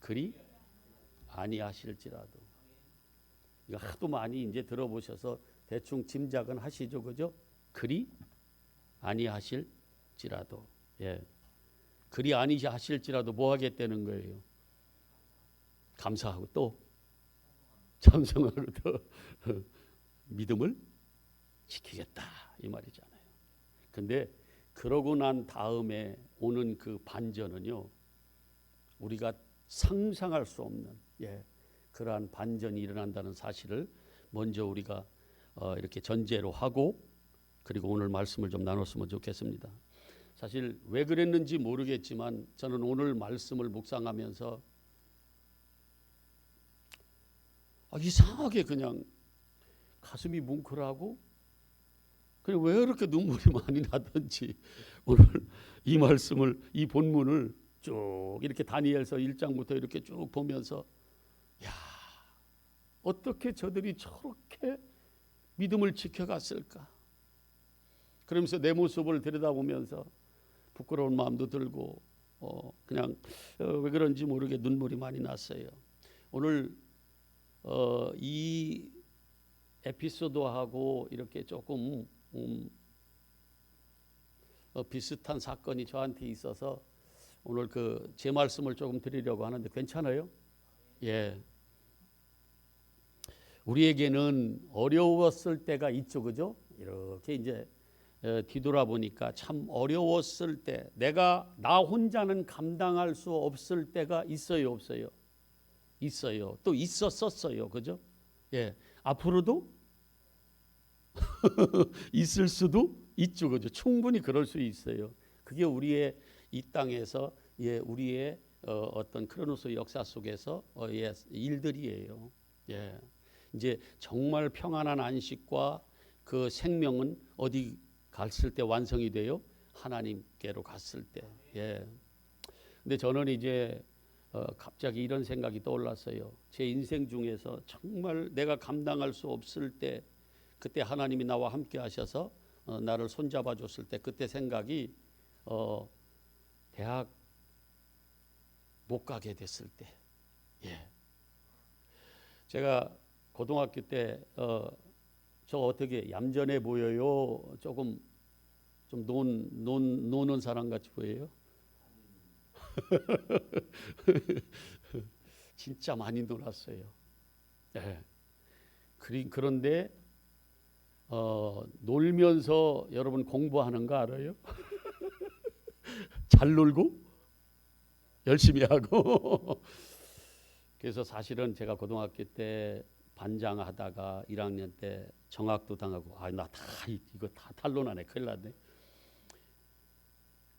그리 아니하실지라도. 이거 하도 많이 이제 들어보셔서 대충 짐작은 하시죠, 그죠? 그리 아니하실지라도. 예. 그리 아니하실지라도 뭐 하겠다는 거예요? 감사하고 또 찬송하고 또 믿음을 지키겠다 이 말이잖아요. 근데 그러고 난 다음에 오는 그 반전은요, 우리가 상상할 수 없는 그러한 반전이 일어난다는 사실을 먼저 우리가 이렇게 전제로 하고, 그리고 오늘 말씀을 좀 나눴으면 좋겠습니다. 사실 왜 그랬는지 모르겠지만 저는 오늘 말씀을 묵상하면서 이상하게 그냥 가슴이 뭉클하고, 그래 왜 이렇게 눈물이 많이 나든지 오늘 이 말씀을, 이 본문을 쭉 이렇게 다니엘서 1장부터 이렇게 쭉 보면서, 야, 어떻게 저들이 저렇게 믿음을 지켜갔을까? 그러면서 내 모습을 들여다보면서 부끄러운 마음도 들고 그냥 왜 그런지 모르게 눈물이 많이 났어요. 오늘 이 에피소드하고 이렇게 조금 비슷한 사건이 저한테 있어서 오늘 제 말씀을 조금 드리려고 하는데 괜찮아요? 예. 우리에게는 어려웠을 때가 있죠, 그죠? 이렇게 이제 뒤돌아보니까 참 어려웠을 때, 나 혼자는 감당할 수 없을 때가 있어요, 없어요? 있어요. 또 있었었어요, 그죠? 예. 앞으로도 있을 수도 있죠, 그죠? 충분히 그럴 수 있어요. 그게 우리의 이 땅에서 우리의 어떤 크로노스 역사 속에서 일들이에요. 예. 이제 정말 평안한 안식과 그 생명은 어디 갔을 때 완성이 돼요? 하나님께로 갔을 때. 예. 근데 저는 이제 갑자기 이런 생각이 떠올랐어요. 제 인생 중에서 정말 내가 감당할 수 없을 때, 그때 하나님이 나와 함께 하셔서 나를 손잡아 줬을 때, 그때 생각이 대학 못 가게 됐을 때. 예. 제가 고등학교 때 저 어떻게 얌전해 보여요? 조금 좀 노는 사람 같이 보여요? 진짜 많이 놀았어요. 예. 그런데 놀면서 여러분 공부하는 거 알아요? 잘 놀고 열심히 하고. 그래서 사실은 제가 고등학교 때 반장하다가 1학년 때 정학도 당하고, 나 이거 다 탄론하네, 큰일 났네.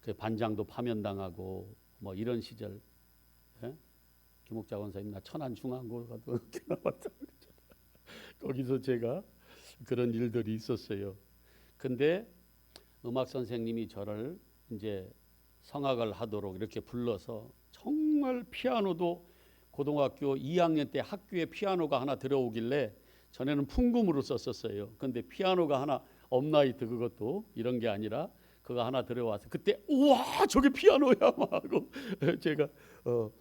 그 반장도 파면당하고 뭐 이런 시절. 예? 김옥자 권사님 나 천안중앙고 가도 나왔다 그랬잖아. 거기서 제가 그런 일들이 있었어요. 근데 음악 선생님이 저를 이제 성악을 하도록 이렇게 불러서, 정말 피아노도 고등학교 2학년 때 학교에 피아노가 하나 들어오길래 전에는 풍금으로 썼었어요. 근데 피아노가 하나 업라이트, 그것도 이런 게 아니라 그거 하나 들어와서 그때 우와 저게 피아노야 막 하고 제가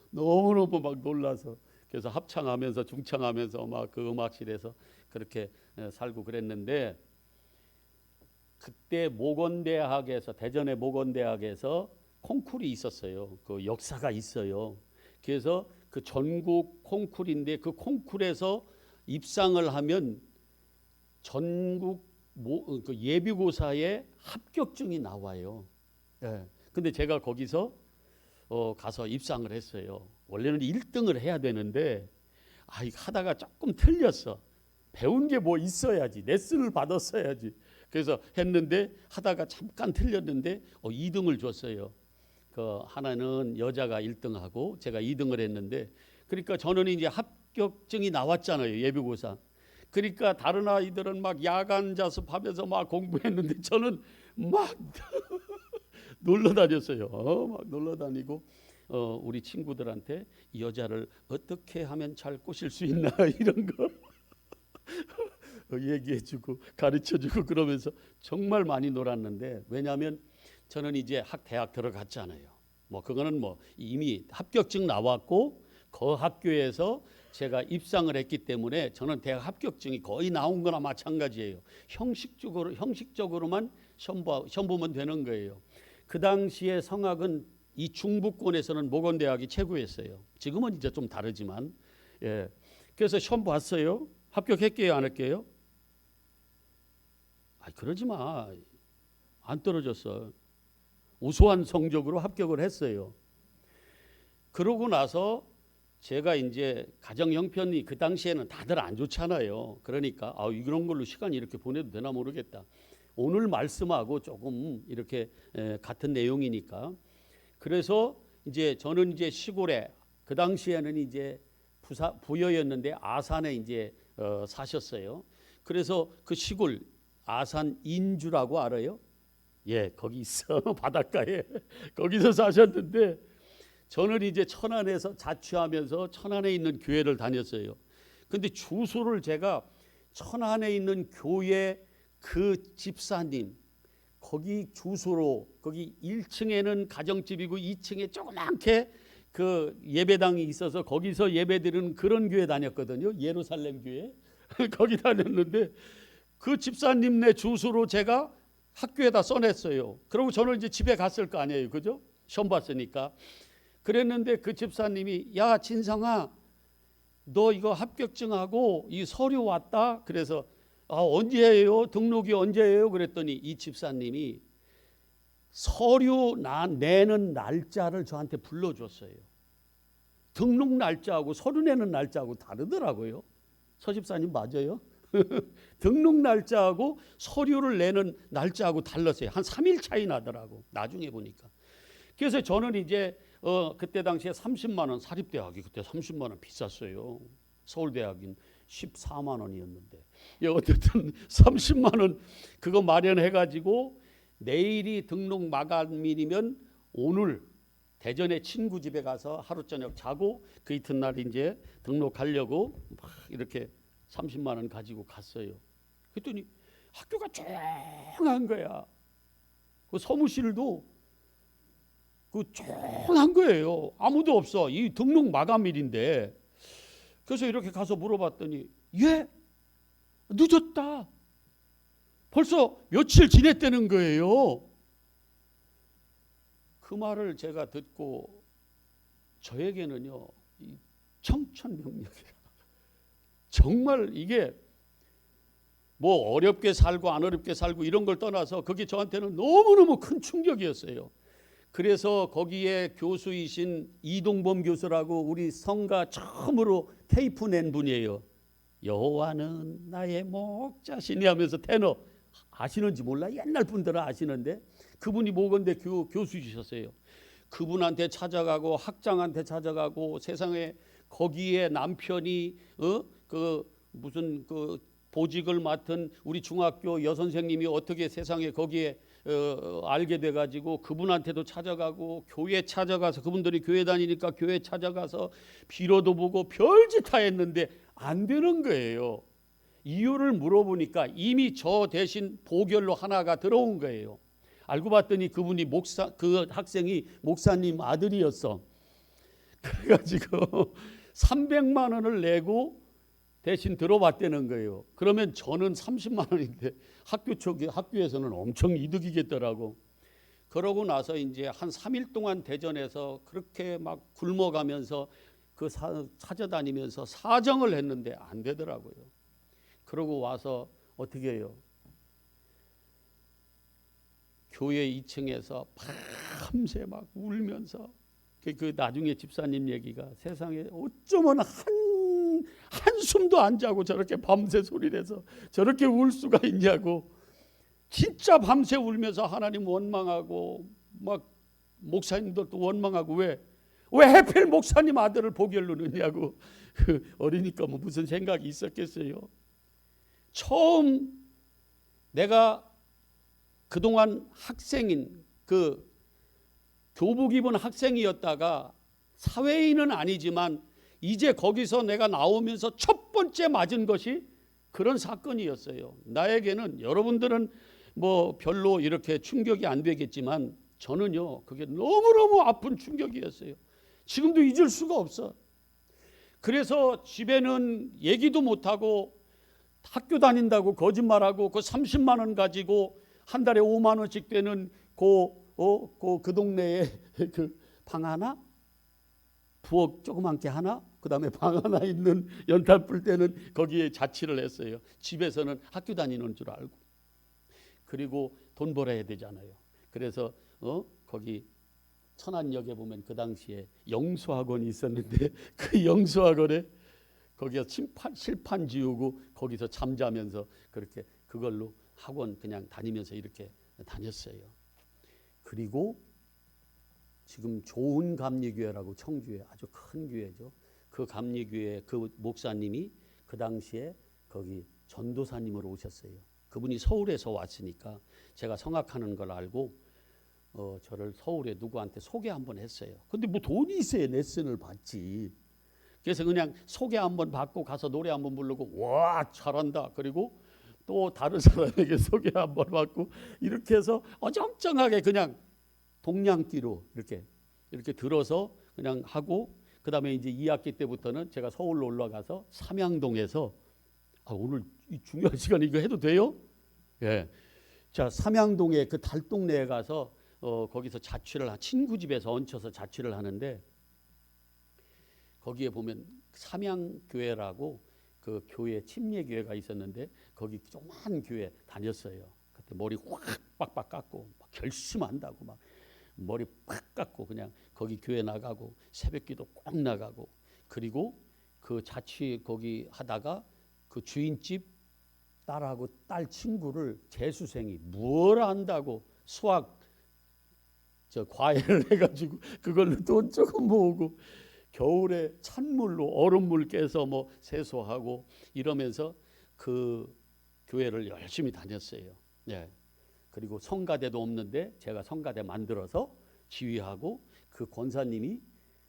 너무너무 막 놀라서, 그래서 합창하면서 중창하면서 막 그 음악실에서 그렇게 살고 그랬는데, 그때 모건대학에서, 대전의 모건대학에서 콩쿨이 있었어요. 그 역사가 있어요. 그래서 그 전국 콩쿨인데, 그 콩쿨에서 입상을 하면 전국 그 예비고사에 합격증이 나와요. 예. 근데 제가 거기서 가서 입상을 했어요. 원래는 1등을 해야 되는데 하다가 조금 틀렸어. 배운 게 뭐 있어야지, 레슨을 받았어야지. 그래서 했는데 하다가 잠깐 틀렸는데 2등을 줬어요. 그 하나는 여자가 1등하고 제가 2등을 했는데, 그러니까 저는 이제 합격증이 나왔잖아요, 예비고사. 그러니까 다른 아이들은 막 야간 자습하면서 막 공부했는데 저는 막 놀러 다녔어요. 막 놀러 다니고 우리 친구들한테 이 여자를 어떻게 하면 잘 꼬실 수 있나 이런 거 얘기해주고 가르쳐주고 그러면서 정말 많이 놀았는데, 왜냐하면 저는 이제 대학 들어갔잖아요. 뭐 그거는 뭐 이미 합격증 나왔고 그 학교에서 제가 입상을 했기 때문에 저는 대학 합격증이 거의 나온 거나 마찬가지예요. 형식적으로만 시험 보면 되는 거예요. 그 당시에 성악은 이 중부권에서는 모건대학이 최고였어요. 지금은 이제 좀 다르지만, 예. 그래서 시험 봤어요. 합격했게요, 안 했게요? 그러지 마. 안 떨어졌어. 우수한 성적으로 합격을 했어요. 그러고 나서 제가 이제 가정 형편이 그 당시에는 다들 안 좋잖아요. 그러니까 이런 걸로 시간이 이렇게 보내도 되나 모르겠다. 오늘 말씀하고 조금 이렇게 같은 내용이니까. 그래서 이제 저는 이제 시골에 그 당시에는 이제 부여였는데 아산에 이제 사셨어요. 그래서 그 시골 아산 인주라고 알아요? 예, 거기 있어. 바닷가에. 거기서 사셨는데 저는 이제 천안에서 자취하면서 천안에 있는 교회를 다녔어요. 근데 주소를 제가 천안에 있는 교회 그 집사님 거기 주소로, 거기 1층에는 가정집이고 2층에 조그맣게 그 예배당이 있어서 거기서 예배드리는 그런 교회 다녔거든요. 예루살렘 교회. 거기 다녔는데 그 집사님네 주소로 제가 학교에다 써냈어요. 그리고 저는 이제 집에 갔을 거 아니에요. 그죠? 시험 봤으니까. 그랬는데 그 집사님이 야 진성아 너 이거 합격증하고 이 서류 왔다. 그래서 언제예요? 등록이 언제예요? 그랬더니 이 집사님이 서류 내는 날짜를 저한테 불러줬어요. 등록 날짜하고 서류 내는 날짜하고 다르더라고요. 서 집사님 맞아요? 등록 날짜하고 서류를 내는 날짜하고 달랐어요. 한 3일 차이 나더라고. 나중에 보니까. 그래서 저는 이제 그때 당시에 30만 원 사립대학이 그때 30만 원 비쌌어요. 서울대학인 14만 원이었는데 어쨌든 30만 원 그거 마련해가지고 내일이 등록 마감일이면 오늘 대전에 친구 집에 가서 하루 저녁 자고 그 이튿날 이제 등록하려고 막 이렇게 30만 원 가지고 갔어요. 그랬더니 학교가 조용한 거야. 그 사무실도 그 조용한 거예요. 아무도 없어. 이 등록 마감일인데. 그래서 이렇게 가서 물어봤더니 예? 늦었다. 벌써 며칠 지냈다는 거예요. 그 말을 제가 듣고 저에게는요 이 청천벽력이라 정말 이게 뭐 어렵게 살고 안 어렵게 살고 이런 걸 떠나서 그게 저한테는 너무너무 큰 충격이었어요. 그래서 거기에 교수이신 이동범 교수라고 우리 성가 처음으로 테이프 낸 분이에요. 여호와는 나의 목자시니 하면서 테너 아시는지 몰라. 옛날 분들은 아시는데 그분이 모건대 교수이셨어요. 그분한테 찾아가고 학장한테 찾아가고 세상에 거기에 남편이 그 무슨 그 보직을 맡은 우리 중학교 여선생님이 어떻게 세상에 거기에 알게 돼가지고 그분한테도 찾아가고 교회 찾아가서 그분들이 교회 다니니까 교회 찾아가서 빌어도 보고 별짓 다 했는데 안 되는 거예요. 이유를 물어보니까 이미 저 대신 보결로 하나가 들어온 거예요. 알고 봤더니 그분이 그 학생이 목사님 아들이었어. 그래가지고 300만 원을 내고 대신 들어봤다는 거예요. 그러면 저는 30만 원인데 학교에서는 엄청 이득이겠더라고. 그러고 나서 이제 한 3일 동안 대전에서 그렇게 막 굶어가면서 그 찾아다니면서 사정을 했는데 안 되더라고요. 그러고 와서 어떻게 해요? 교회 2층에서 밤새 막 울면서 그 나중에 집사님 얘기가 세상에 어쩌면 한숨도 안 자고 저렇게 밤새 소리 내서 저렇게 울 수가 있냐고. 진짜 밤새 울면서 하나님 원망하고 막 목사님들도 원망하고 왜 하필 목사님 아들을 보결로 넣냐고. 어리니까 뭐 무슨 생각이 있었겠어요. 처음 내가 그동안 학생인 그 교복 입은 학생이었다가 사회인은 아니지만 이제 거기서 내가 나오면서 첫 번째 맞은 것이 그런 사건이었어요. 나에게는 여러분들은 뭐 별로 이렇게 충격이 안 되겠지만 저는요 그게 너무너무 아픈 충격이었어요. 지금도 잊을 수가 없어. 그래서 집에는 얘기도 못하고 학교 다닌다고 거짓말하고 그 30만 원 가지고 한 달에 5만 원씩 되는 그 동네에 그 방 하나, 부엌 조그맣게 하나, 그 다음에 방 하나 있는 연탄 불 때는 거기에 자취를 했어요. 집에서는 학교 다니는 줄 알고. 그리고 돈 벌어야 되잖아요. 그래서 거기 천안역에 보면 그 당시에 영수학원이 있었는데 그 영수학원에 거기서 실판 지우고 거기서 잠자면서 그렇게 그걸로 학원 그냥 다니면서 이렇게 다녔어요. 그리고 지금 좋은 감리교회라고 청주에 아주 큰 교회죠. 그 감리교회 그 목사님이 그 당시에 거기 전도사님으로 오셨어요. 그분이 서울에서 왔으니까 제가 성악하는 걸 알고 저를 서울에 누구한테 소개 한번 했어요. 근데 뭐 돈이 있어야 레슨을 받지. 그래서 그냥 소개 한번 받고 가서 노래 한번 부르고 와 잘한다. 그리고 또 다른 사람에게 소개 한번 받고 이렇게 해서 어정쩡하게 그냥 동냥기로 이렇게 들어서 그냥 하고 그다음에 이제 2학기 때부터는 제가 서울로 올라가서 삼양동에서 오늘 이 중요한 시간에 이거 해도 돼요? 예. 자, 삼양동에 그 달동네에 가서 거기서 자취를 친구 집에서 얹혀서 자취를 하는데 거기에 보면 삼양교회라고 그 교회 침례교회가 있었는데 거기 조그만 교회 다녔어요. 그때 머리 확 빡빡 깎고 막 결심한다고 막 머리 팍 깎고 그냥 거기 교회 나가고 새벽기도 꼭 나가고 그리고 그 자취 거기 하다가 그 주인집 딸하고 딸 친구를 재수생이 뭘 한다고 수학 과외를 해가지고 그걸로 돈 조금 모으고 겨울에 찬물로 얼음물 깨서 뭐 세수하고 이러면서 그 교회를 열심히 다녔어요. 예. 그리고 성가대도 없는데 제가 성가대 만들어서 지휘하고 그 권사님이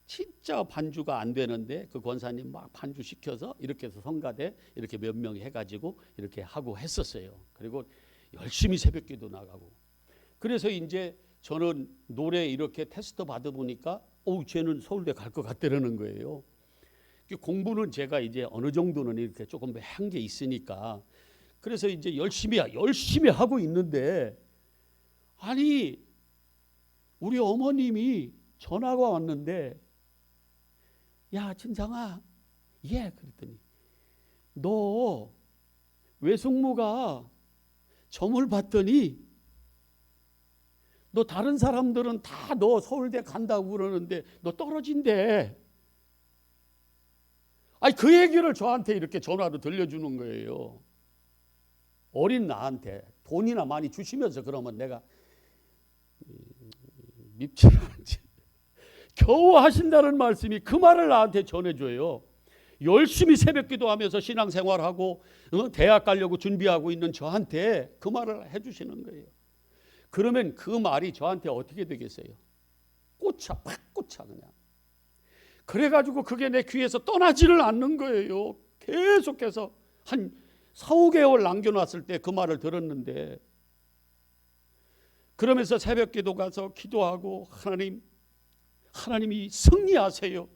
진짜 반주가 안 되는데 그 권사님 막 반주 시켜서 이렇게 해서 성가대 이렇게 몇 명 해가지고 이렇게 하고 했었어요. 그리고 열심히 새벽기도 나가고 그래서 이제 저는 노래 이렇게 테스트 받아보니까 쟤는 서울대 갈 것 같다는 거예요. 공부는 제가 이제 어느 정도는 이렇게 조금 한 게 있으니까 그래서 이제 열심히 하고 있는데 아니 우리 어머님이 전화가 왔는데 야 진상아 예 그랬더니 너 외숙모가 점을 봤더니 너 다른 사람들은 다 너 서울대 간다고 그러는데 너 떨어진대. 아니 그 얘기를 저한테 이렇게 전화로 들려주는 거예요. 어린 나한테 돈이나 많이 주시면서 그러면 내가 밉지 않지. 겨우 하신다는 말씀이 그 말을 나한테 전해줘요. 열심히 새벽기도하면서 신앙생활하고 대학 가려고 준비하고 있는 저한테 그 말을 해주시는 거예요. 그러면 그 말이 저한테 어떻게 되겠어요? 팍 꽂혀 그냥. 그래가지고 그게 내 귀에서 떠나지를 않는 거예요. 계속해서 한 4-5개월 남겨놨을 때 그 말을 들었는데 그러면서 새벽기도 가서 기도하고 하나님이 승리하세요.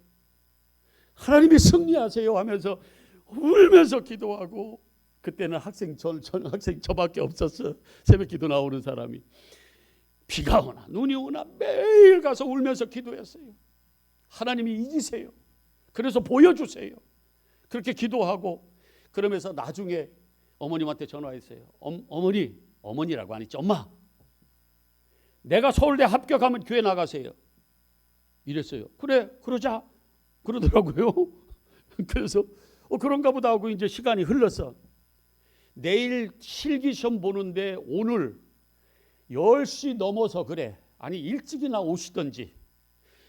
하나님이 승리하세요 하면서 울면서 기도하고 그때는 학생 저밖에 없었어. 새벽기도 나오는 사람이. 비가 오나 눈이 오나 매일 가서 울면서 기도했어요. 하나님이 이기세요. 그래서 보여주세요. 그렇게 기도하고 그러면서 나중에 어머님한테 전화했어요. 어머니라고 안 했지. 엄마 내가 서울대 합격하면 교회 나가세요. 이랬어요. 그래 그러자 그러더라고요. 그래서 그런가 보다 하고 이제 시간이 흘렀어. 내일 실기시험 보는데 오늘 10시 넘어서 그래. 아니 일찍이나 오시던지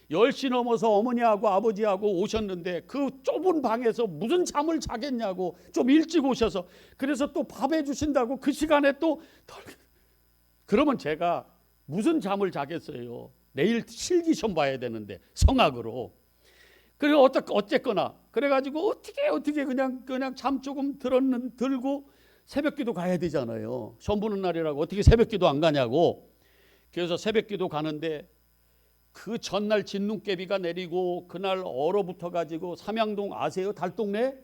10시 넘어서 어머니하고 아버지하고 오셨는데 그 좁은 방에서 무슨 잠을 자겠냐고 좀 일찍 오셔서 그래서 또 밥 해주신다고 그 시간에 또 그러면 제가 무슨 잠을 자겠어요. 내일 실기시험 봐야 되는데 성악으로. 그리고 어쨌거나 그래가지고 어떻게 그냥 잠 조금 들고 새벽기도 가야 되잖아요. 시험 보는 날이라고 어떻게 새벽기도 안 가냐고. 그래서 새벽기도 가는데 그 전날 진눈깨비가 내리고 그날 얼어붙어 가지고 삼양동 아세요? 달동네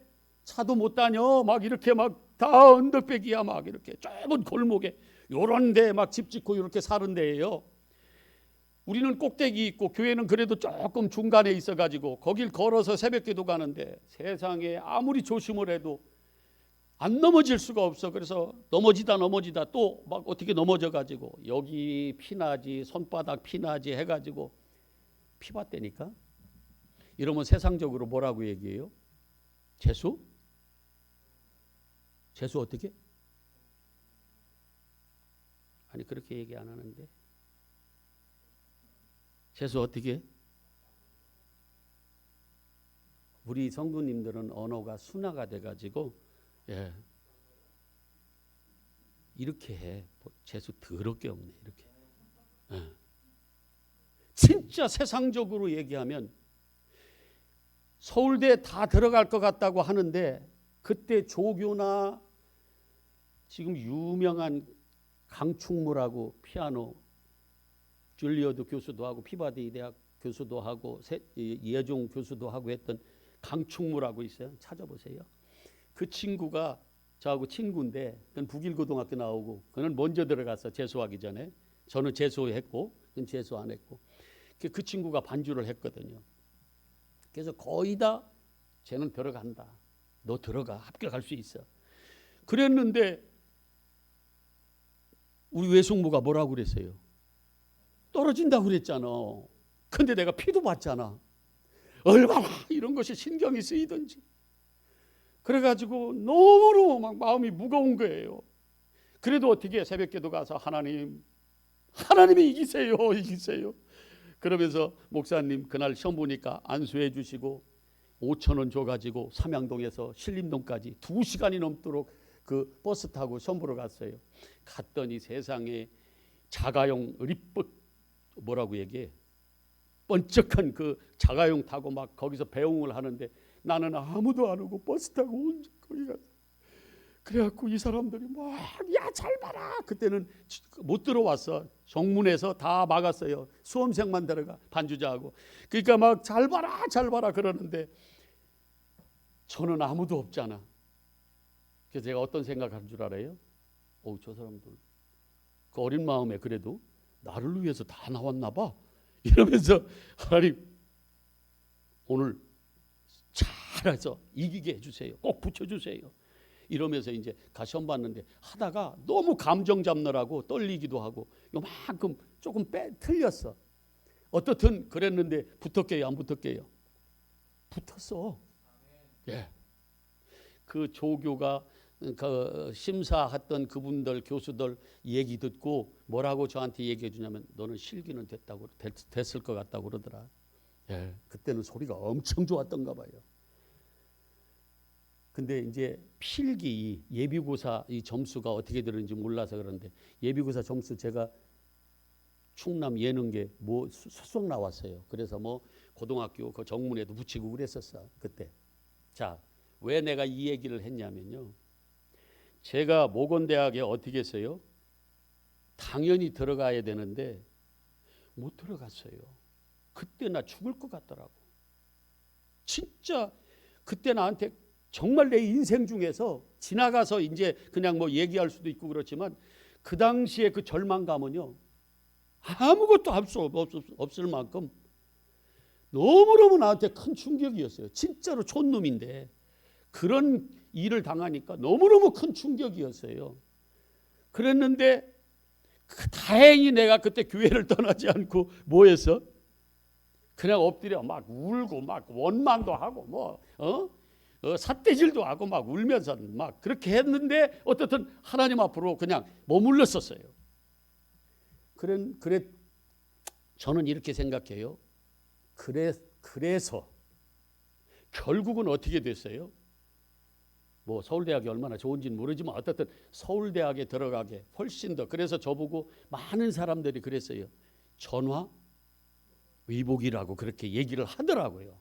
차도 못 다녀. 막 이렇게 막 다 언덕배기야. 막 이렇게 좁은 골목에 요런 데 막 집 짓고 이렇게 사는 데예요. 우리는 꼭대기 있고 교회는 그래도 조금 중간에 있어 가지고 거길 걸어서 새벽기도 가는데 세상에 아무리 조심을 해도 안 넘어질 수가 없어. 그래서 넘어지다 또 막 어떻게 넘어져 가지고 여기 피나지 손바닥 피나지 해 가지고 피봤다니까. 이러면 세상적으로 뭐라고 얘기해요? 재수? 재수 어떻게? 아니 그렇게 얘기 안 하는데. 재수 어떻게? 우리 성도님들은 언어가 순화가 돼가지고 이렇게 해. 재수 더럽게 없네. 이렇게. 진짜 세상적으로 얘기하면 서울대 다 들어갈 것 같다고 하는데 그때 조교나 지금 유명한 강충무라고 피아노 줄리어드 교수도 하고 피바디 대학 교수도 하고 예종 교수도 하고 했던 강충무라고 있어요. 찾아보세요. 그 친구가 저하고 친구인데 그는 북일고등학교 나오고 그는 먼저 들어갔어. 재수하기 전에. 저는 재수했고 그는 재수 안 했고. 그 친구가 반주를 했거든요. 그래서 거의 다 쟤는 들어간다. 너 들어가. 합격할 수 있어. 그랬는데 우리 외숙모가 뭐라고 그랬어요? 떨어진다고 그랬잖아. 근데 내가 피도 봤잖아. 얼마나 이런 것이 신경이 쓰이던지. 그래가지고 너무너무 막 마음이 무거운 거예요. 그래도 어떻게 새벽기도 가서 하나님이 이기세요. 그러면서 목사님 그날 시험 보니까 안수해 주시고 5,000원 줘가지고 삼양동에서 신림동까지 2시간이 넘도록 그 버스 타고 시험 보러 갔어요. 갔더니 세상에 자가용 리뻑 뭐라고 얘기해? 번쩍한 그 자가용 타고 막 거기서 배웅을 하는데 나는 아무도 안 오고 버스 타고 거기 갔어. 그래갖고 이 사람들이 막 야 잘 봐라. 그때는 못 들어왔어. 정문에서 다 막았어요. 수험생만 들어가 반주자하고. 그러니까 막 잘 봐라 그러는데 저는 아무도 없잖아. 그래서 제가 어떤 생각하는 줄 알아요? 저 사람들 그 어린 마음에 그래도 나를 위해서 다 나왔나 봐. 이러면서 하나님 오늘 잘해서 이기게 해주세요. 꼭 붙여주세요. 이러면서 이제 시험 봤는데 하다가 너무 감정 잡느라고 떨리기도 하고 요만큼 조금 틀렸어. 어떻든 그랬는데 붙었게요, 안 붙었게요? 붙었어. 예. 그 조교가 그 심사했던 그분들 교수들 얘기 듣고 뭐라고 저한테 얘기해 주냐면 너는 실기는 됐을 것 같다고 그러더라. 예. 그때는 소리가 엄청 좋았던가 봐요. 근데 이제 필기 예비고사 이 점수가 어떻게 되는지 몰라서 그런데 예비고사 점수 제가 충남 예능계 뭐 수석 나왔어요. 그래서 뭐 고등학교 그 정문에도 붙이고 그랬었어 그때. 자, 왜 내가 이 얘기를 했냐면요. 제가 모건대학에 어떻게 했어요? 당연히 들어가야 되는데 못 들어갔어요. 그때 나 죽을 것 같더라고. 진짜 그때 나한테 정말 내 인생 중에서 지나가서 이제 그냥 뭐 얘기할 수도 있고 그렇지만 그 당시에 그 절망감은요. 아무것도 없을 만큼 너무너무 나한테 큰 충격이었어요. 진짜로 촌놈인데 그런 일을 당하니까 너무너무 큰 충격이었어요. 그랬는데 다행히 내가 그때 교회를 떠나지 않고 뭐 했어? 그냥 엎드려 막 울고 막 원망도 하고 삿대질도 하고 막 울면서 막 그렇게 했는데 어떻든 하나님 앞으로 그냥 머물렀었어요. 그래 저는 이렇게 생각해요. 그래서 결국은 어떻게 됐어요? 뭐 서울대학이 얼마나 좋은지는 모르지만 어쨌든 서울대학에 들어가게 훨씬 더 그래서 저보고 많은 사람들이 그랬어요. 전화 위복이라고 그렇게 얘기를 하더라고요.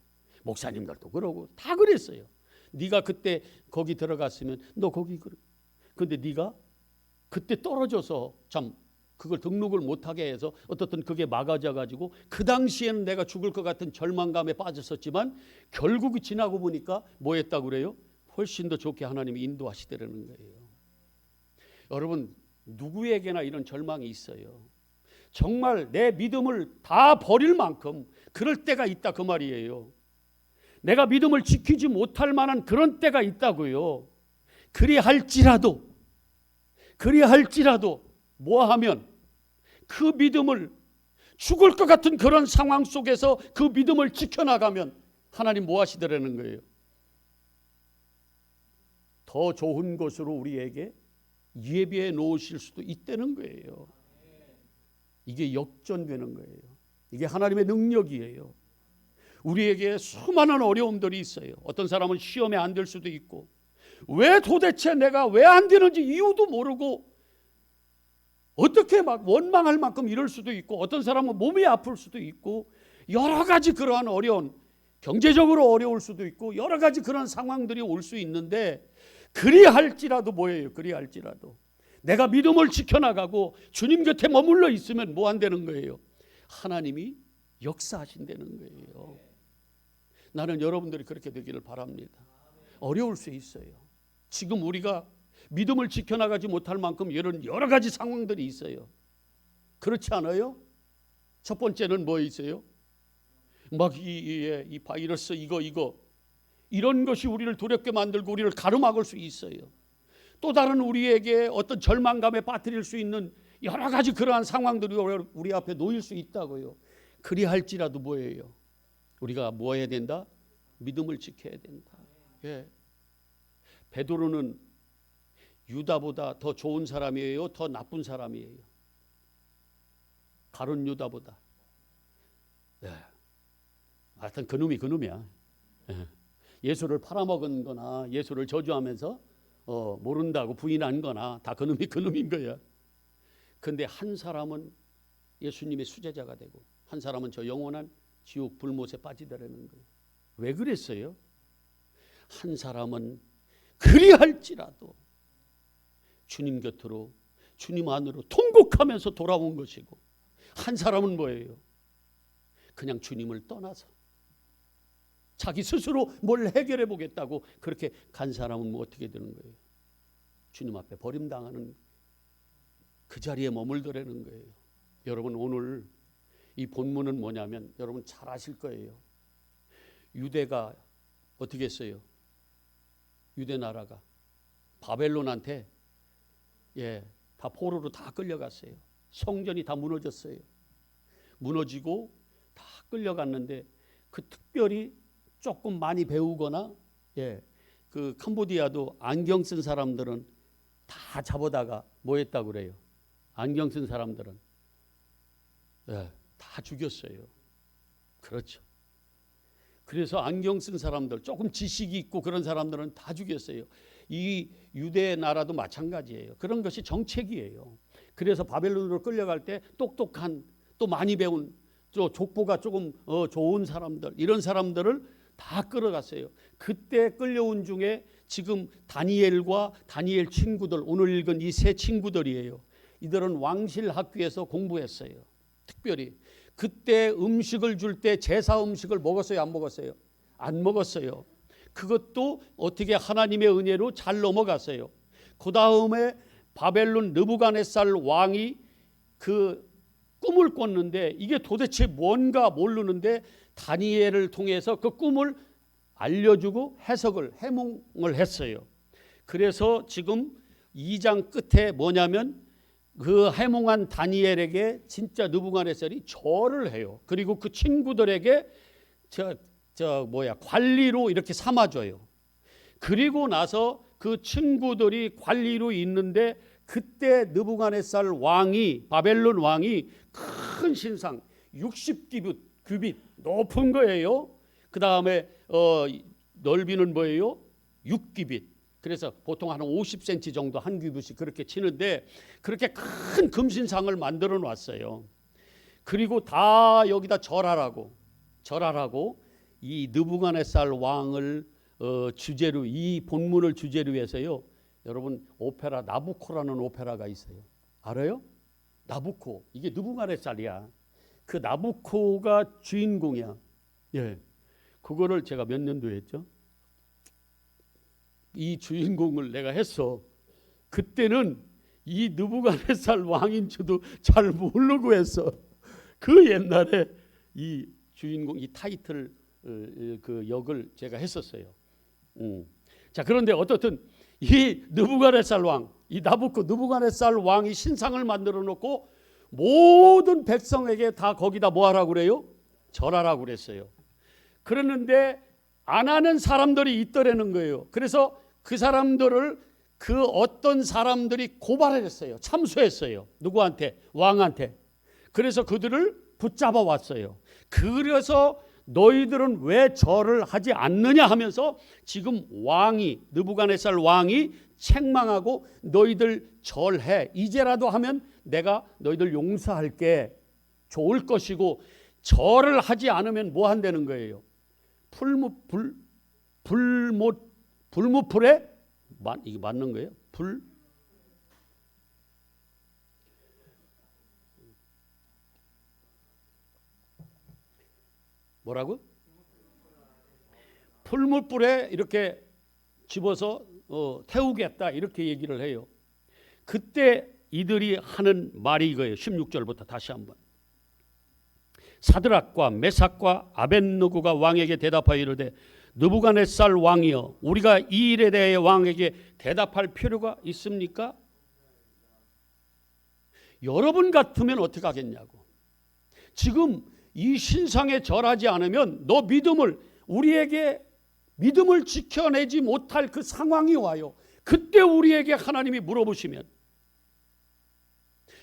목사님들도 그러고 다 그랬어요. 네가 그때 거기 들어갔으면 너 거기 근데 네가 그때 떨어져서 참 그걸 등록을 못하게 해서 어떻든 그게 막아져 가지고 그 당시에는 내가 죽을 것 같은 절망감에 빠졌었지만 결국이 지나고 보니까 뭐 했다고 그래요? 훨씬 더 좋게 하나님이 인도하시더라는 거예요. 여러분, 누구에게나 이런 절망이 있어요. 정말 내 믿음을 다 버릴 만큼 그럴 때가 있다 그 말이에요. 내가 믿음을 지키지 못할 만한 그런 때가 있다고요. 그리할지라도 뭐 하면 그 믿음을 죽을 것 같은 그런 상황 속에서 그 믿음을 지켜나가면 하나님 뭐 하시더라는 거예요? 더 좋은 것으로 우리에게 예비해 놓으실 수도 있다는 거예요. 이게 역전되는 거예요. 이게 하나님의 능력이에요. 우리에게 수많은 어려움들이 있어요. 어떤 사람은 시험에 안 될 수도 있고, 왜 도대체 내가 왜 안 되는지 이유도 모르고 어떻게 막 원망할 만큼 이럴 수도 있고, 어떤 사람은 몸이 아플 수도 있고, 여러 가지 그러한 어려운, 경제적으로 어려울 수도 있고 여러 가지 그런 상황들이 올 수 있는데, 그리할지라도 뭐예요? 그리할지라도 내가 믿음을 지켜나가고 주님 곁에 머물러 있으면 뭐 안 되는 거예요? 하나님이 역사하신다는 거예요. 나는 여러분들이 그렇게 되기를 바랍니다. 어려울 수 있어요. 지금 우리가 믿음을 지켜나가지 못할 만큼 이런 여러 가지 상황들이 있어요. 그렇지 않아요? 첫 번째는 뭐 있어요? 막 이 바이러스 이거 이런 것이 우리를 두렵게 만들고 우리를 가로막을 수 있어요. 또 다른 우리에게 어떤 절망감에 빠뜨릴 수 있는 여러 가지 그러한 상황들이 우리 앞에 놓일 수 있다고요. 그리할지라도 뭐예요? 우리가 뭐 해야 된다? 믿음을 지켜야 된다. 예. 베드로는 유다보다 더 좋은 사람이에요? 더 나쁜 사람이에요? 가룟 유다보다. 예. 하여튼 그놈이야. 예. 예수를 팔아먹은 거나 예수를 저주하면서 모른다고 부인한 거나 다 그놈인 거야. 근데 한 사람은 예수님의 수제자가 되고 한 사람은 저 영원한 지옥 불못에 빠지더라는 거예요. 왜 그랬어요? 한 사람은 그리할지라도 주님 곁으로 주님 안으로 통곡하면서 돌아온 것이고, 한 사람은 뭐예요? 그냥 주님을 떠나서 자기 스스로 뭘 해결해 보겠다고 그렇게 간 사람은 뭐 어떻게 되는 거예요? 주님 앞에 버림당하는 그 자리에 머물더라는 거예요. 여러분, 오늘 이 본문은 뭐냐면 여러분 잘 아실 거예요. 유대가 어떻게 했어요? 유대 나라가 바벨론한테 다 포로로 다 끌려갔어요. 성전이 다 무너졌어요. 무너지고 다 끌려갔는데 그 특별히 조금 많이 배우거나 그 캄보디아도 안경 쓴 사람들은 다 잡아다가 뭐 했다고 그래요? 안경 쓴 사람들은 다 죽였어요. 그렇죠. 그래서 안경 쓴 사람들, 조금 지식이 있고 그런 사람들은 다 죽였어요. 이 유대 나라도 마찬가지예요. 그런 것이 정책이에요. 그래서 바벨론으로 끌려갈 때 똑똑한, 또 많이 배운, 또 족보가 조금 좋은 사람들, 이런 사람들을 다 끌어갔어요. 그때 끌려온 중에 지금 다니엘과 다니엘 친구들, 오늘 읽은 이 세 친구들이에요. 이들은 왕실 학교에서 공부했어요. 특별히 그때 음식을 줄 때 제사 음식을 먹었어요? 안 먹었어요? 안 먹었어요. 그것도 어떻게 하나님의 은혜로 잘 넘어갔어요. 그 다음에 바벨론 느부갓네살 왕이 그 꿈을 꿨는데 이게 도대체 뭔가 모르는데 다니엘을 통해서 그 꿈을 알려주고 해몽을 했어요. 그래서 지금 2장 끝에 뭐냐면 그 해몽한 다니엘에게 진짜 느부갓네살이 절을 해요. 그리고 그 친구들에게 관리로 이렇게 삼아줘요. 그리고 나서 그 친구들이 관리로 있는데 그때 느부갓네살 왕이, 바벨론 왕이 큰 신상 60규빗 높은 거예요. 그 다음에 넓이는 뭐예요? 6규빗. 그래서 보통 한 50cm 정도 한 규빗이 그렇게 치는데 그렇게 큰 금신상을 만들어 놨어요. 그리고 다 여기다 절하라고 이 느부갓네살 왕을 주제로, 이 본문을 주제로 해서요. 여러분 오페라 나부코라는 오페라가 있어요. 알아요? 나부코, 이게 느부갓네살이야. 그 나부코가 주인공이야. 예, 그거를 제가 몇 년도에 했죠? 이 주인공을 내가 했어. 그때는 이 느부갓네살 왕인 줄도 잘 모르고 했어. 그 옛날에 이 주인공, 이 타이틀 그 역을 제가 했었어요. 자, 그런데 어떻든 이 느부갓네살 왕, 이 느부갓네살 왕이 신상을 만들어 놓고 모든 백성에게 다 거기다 뭐 하라고 그래요? 절하라고 그랬어요. 그랬는데 안 하는 사람들이 있더라는 거예요. 그래서 그 사람들을 그 어떤 사람들이 고발을 했어요. 참수했어요. 누구한테? 왕한테. 그래서 그들을 붙잡아 왔어요. 그래서 너희들은 왜 절을 하지 않느냐 하면서 지금 왕이, 느부갓네살 왕이 책망하고 너희들 절해. 이제라도 하면 내가 너희들 용서할게. 좋을 것이고, 절을 하지 않으면 뭐 한다는 거예요? 불무풀에 이게 맞는 거예요? 뭐라고? 풀무불에 이렇게 집어서 태우겠다 이렇게 얘기를 해요. 그때 이들이 하는 말이 이거예요. 16절부터 다시 한번. 사드락과 메삭과 아벳느고가 왕에게 대답하여 이르되 느부갓네살 왕이여, 우리가 이 일에 대해 왕에게 대답할 필요가 있습니까? 여러분 같으면 어떻게 하겠냐고. 지금 이 신상에 절하지 않으면 너 우리에게 믿음을 지켜내지 못할 그 상황이 와요. 그때 우리에게 하나님이 물어보시면,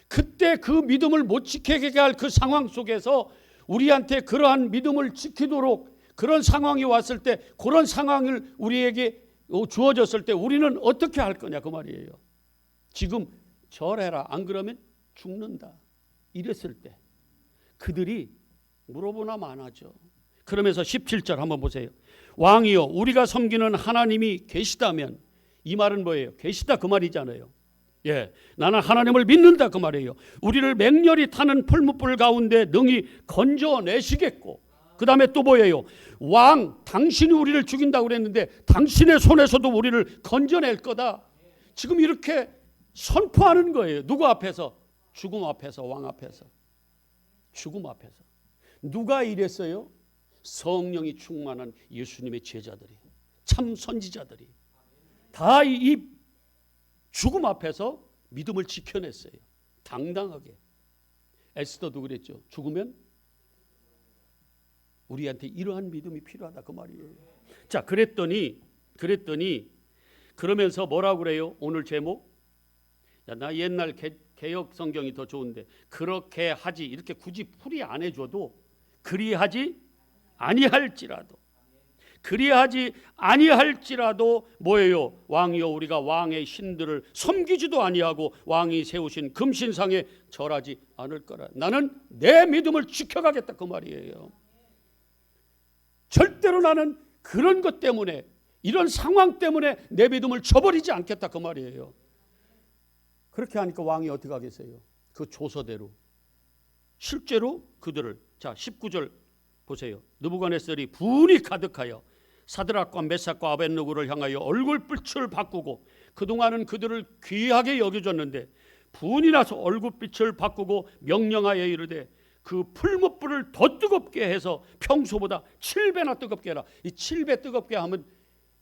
그때 그 믿음을 못 지키게 할 그 상황 속에서 우리한테 그러한 믿음을 지키도록 그런 상황이 왔을 때, 그런 상황을 우리에게 주어졌을 때 우리는 어떻게 할 거냐 그 말이에요. 지금 절해라, 안 그러면 죽는다 이랬을 때 그들이 물어보나 마나죠. 그러면서 17절 한번 보세요. 왕이여, 우리가 섬기는 하나님이 계시다면, 이 말은 뭐예요? 계시다 그 말이잖아요. 예, 나는 하나님을 믿는다 그 말이에요. 우리를 맹렬히 타는 풀무불 가운데 능히 건져내시겠고, 그 다음에 또 뭐예요? 왕, 당신이 우리를 죽인다고 그랬는데 당신의 손에서도 우리를 건져낼 거다. 지금 이렇게 선포하는 거예요. 누구 앞에서? 죽음 앞에서, 왕 앞에서. 죽음 앞에서. 누가 이랬어요? 성령이 충만한 예수님의 제자들이, 참 선지자들이 다 이 죽음 앞에서 믿음을 지켜냈어요. 당당하게. 에스더도 그랬죠. 죽으면 우리한테 이러한 믿음이 필요하다 그 말이에요. 자, 그랬더니 그러면서 뭐라고 그래요? 오늘 제목, 야, 나 옛날 개역 성경이 더 좋은데, 그렇게 하지, 이렇게 굳이 풀이 안 해줘도 그리하지 아니할지라도 뭐예요? 왕이여, 우리가 왕의 신들을 섬기지도 아니하고 왕이 세우신 금신상에 절하지 않을 거라. 나는 내 믿음을 지켜가겠다 그 말이에요. 절대로 나는 그런 것 때문에, 이런 상황 때문에 내 믿음을 저버리지 않겠다 그 말이에요. 그렇게 하니까 왕이 어떻게 하겠어요? 그 조서대로 실제로 그들을, 자 19절 보세요. 느부갓네살이 분이 가득하여 사드락과 메삭과 아벳느고를 향하여 얼굴빛을 바꾸고, 그동안은 그들을 귀하게 여겨줬는데 분이 나서 얼굴빛을 바꾸고 명령하여 이르되 그 풀무불을 더 뜨겁게 해서 평소보다 7배나 뜨겁게 해라. 이 7배 뜨겁게 하면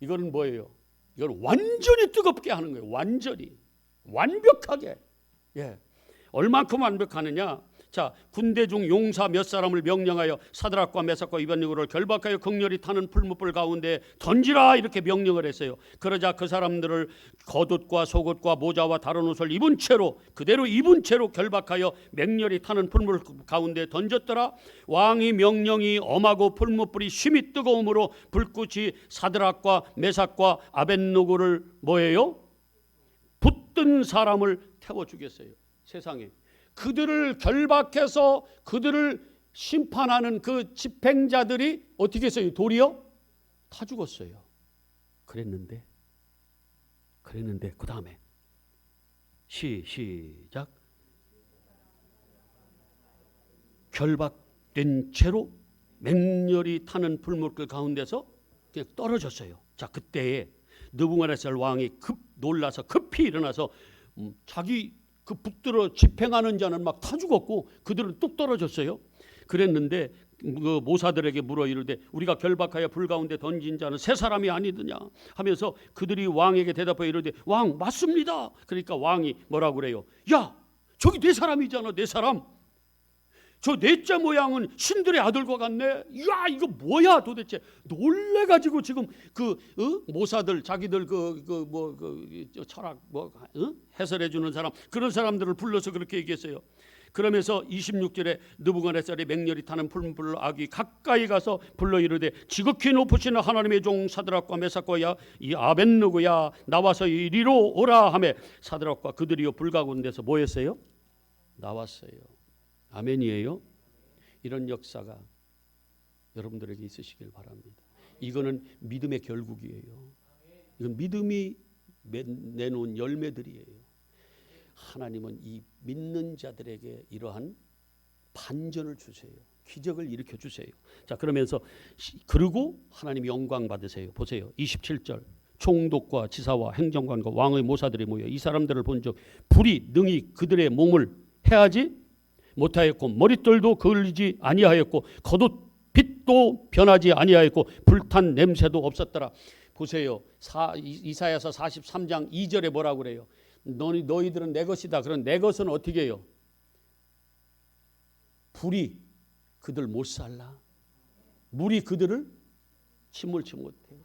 이거는 뭐예요? 이걸 완전히 뜨겁게 하는 거예요. 완전히, 완벽하게. 예. 얼만큼 완벽하느냐? 자, 군대 중 용사 몇 사람을 명령하여 사드락과 메삭과 아벳느고를 결박하여 극렬히 타는 풀무불 가운데 던지라 이렇게 명령을 했어요. 그러자 그 사람들을 겉옷과 속옷과 모자와 다른 옷을 입은 채로, 그대로 입은 채로 결박하여 맹렬히 타는 풀무불 가운데 던졌더라. 왕이 명령이 엄하고 풀무불이 심히 뜨거움으로 불꽃이 사드락과 메삭과 아벳느고를 뭐예요? 붙든 사람을 태워 죽였어요. 세상에. 그들을 결박해서 그들을 심판하는 그 집행자들이 어떻게 했어요? 도리어 다 죽었어요. 그랬는데 그 다음에 시작. 결박된 채로 맹렬히 타는 불물길 가운데서 그냥 떨어졌어요. 자, 그때에 느부갓네살 왕이 급 놀라서 급히 일어나서 자기 그 붙들어 집행하는 자는 막 타 죽었고 그들은 뚝 떨어졌어요. 그랬는데 그 모사들에게 물어 이르되 우리가 결박하여 불 가운데 던진 자는 세 사람이 아니더냐 하면서 그들이 왕에게 대답하여 이르되 왕 맞습니다. 그러니까 왕이 뭐라고 그래요? 야, 저기 네 사람이잖아. 네 사람. 저 넷째 모양은 신들의 아들과 같네. 야, 이거 뭐야 도대체. 놀래가지고 지금 모사들 자기들 철학 해설해 주는 사람, 그런 사람들을 불러서 그렇게 얘기했어요. 그러면서 26절에 느부갓네살이 맹렬히 타는 불불 아기 가까이 가서 불러 이르되 지극히 높으시는 하나님의 종 사드락과 메삭과 이 아벳느고야 나와서 이리로 오라 하매 사드락과 그들이요 불 가운데서 뭐 했어요? 나왔어요. 아멘이에요. 이런 역사가 여러분들에게 있으시길 바랍니다. 이거는 믿음의 결국이에요. 이건 믿음이 내놓은 열매들이에요. 하나님은 이 믿는 자들에게 이러한 반전을 주세요. 기적을 일으켜 주세요. 자, 그러면서 그리고 하나님 영광 받으세요. 보세요. 27절. 총독과 지사와 행정관과 왕의 모사들이 모여 이 사람들을 본즉 불이 능히 그들의 몸을 해하지 못하였고 머릿돌도 그을리지 아니하였고 겉옷 빛도 변하지 아니하였고 불탄 냄새도 없었더라. 보세요. 이사야서 43장 2절에 뭐라고 그래요? 너희들은 내 것이다. 그런 내 것은 어떻게 해요? 불이 그들 못 살라. 물이 그들을 침몰치 못해요.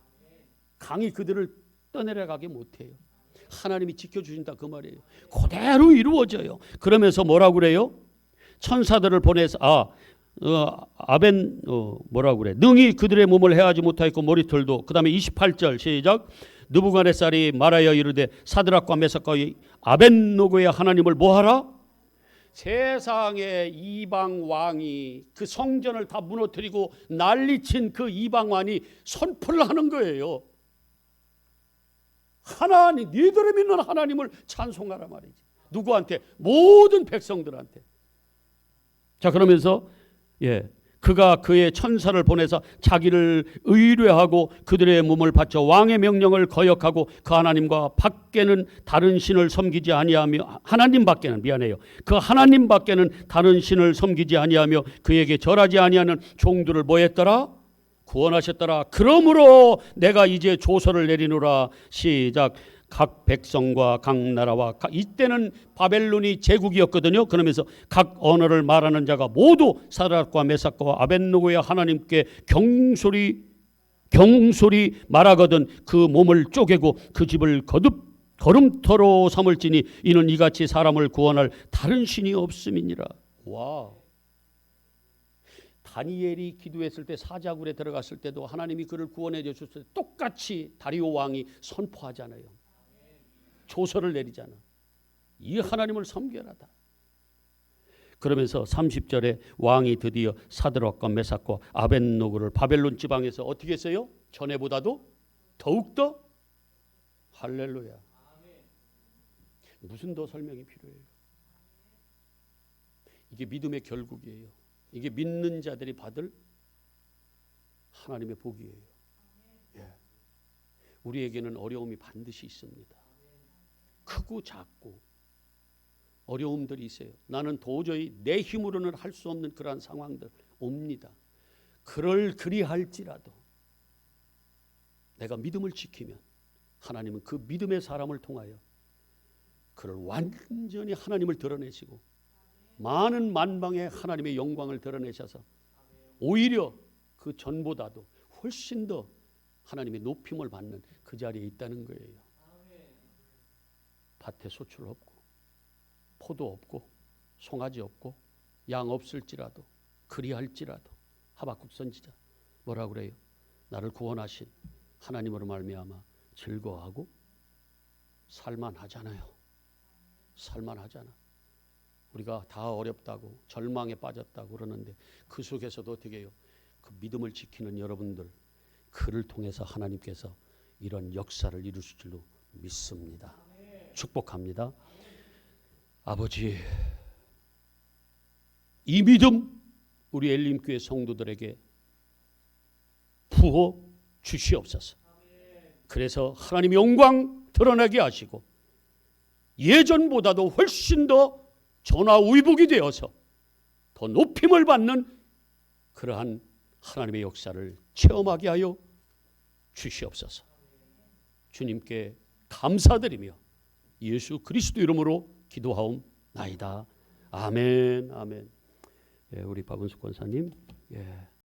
강이 그들을 떠내려가게 못해요. 하나님이 지켜주신다 그 말이에요. 그대로 이루어져요. 그러면서 뭐라고 그래요? 천사들을 보내서 뭐라고 그래? 능히 그들의 몸을 해하지 못하였고 머리털도. 그다음에 28절 시작. 느부갓네살이 말하여 이르되 사드락과 메삭과 아벳느고의 하나님을 뭐하라? 세상의 이방 왕이 그 성전을 다 무너뜨리고 난리친 그 이방 왕이 선포를 하는 거예요. 하나님, 니들이 믿는 하나님을 찬송하라 말이지. 누구한테? 모든 백성들한테. 자, 그러면서 그가 그의 천사를 보내서 자기를 의뢰하고 그들의 몸을 바쳐 왕의 명령을 거역하고 그 하나님과 밖에는 다른 신을 섬기지 아니하며 하나님 밖에는 다른 신을 섬기지 아니하며 그에게 절하지 아니하는 종들을 뭐 했더라? 구원하셨더라. 그러므로 내가 이제 조서를 내리노라. 시작. 각 백성과 각 나라와 이때는 바벨론이 제국이었거든요. 그러면서 각 언어를 말하는 자가 모두 사드락과 메삭과 아벳느고의 하나님께 경솔히 말하거든 그 몸을 쪼개고 그 집을 거름터로 삼을지니 이는 이같이 사람을 구원할 다른 신이 없음이니라. 와. 다니엘이 기도했을 때 사자굴에 들어갔을 때도 하나님이 그를 구원해 줬을 때 똑같이 다리오 왕이 선포하잖아요. 조서를 내리잖아. 이 하나님을 섬겨라다. 그러면서 30절에 왕이 드디어 사드락과 메삭과 아벳느고를 바벨론 지방에서 어떻게 했어요? 전에보다도 더욱더 할렐루야. 무슨 더 설명이 필요해요? 이게 믿음의 결국이에요. 이게 믿는 자들이 받을 하나님의 복이에요. 우리에게는 어려움이 반드시 있습니다. 크고 작고 어려움들이 있어요. 나는 도저히 내 힘으로는 할 수 없는 그러한 상황들 옵니다. 그리할지라도 내가 믿음을 지키면 하나님은 그 믿음의 사람을 통하여 그를 완전히 하나님을 드러내시고 많은 만방의 하나님의 영광을 드러내셔서 오히려 그 전보다도 훨씬 더 하나님의 높임을 받는 그 자리에 있다는 거예요. 밭에 소출 없고 포도 없고 송아지 없고 양 없을지라도 그리할지라도 하박국 선지자 뭐라고 그래요? 나를 구원하신 하나님으로 말미암아 즐거워하고 살만하잖아요. 살만하잖아. 우리가 다 어렵다고 절망에 빠졌다고 그러는데 그 속에서도 어떻게 해요? 그 믿음을 지키는 여러분들 그를 통해서 하나님께서 이런 역사를 이루실 줄로 믿습니다. 축복합니다. 아버지, 이 믿음 우리 엘림교회 성도들에게 부어 주시옵소서. 그래서 하나님의 영광 드러나게 하시고 예전보다도 훨씬 더 전화위복이 되어서 더 높임을 받는 그러한 하나님의 역사를 체험하게 하여 주시옵소서. 주님께 감사드리며 예수 그리스도 이름으로 기도하옵나이다. 아멘. 아멘. 우리 박은숙 권사님.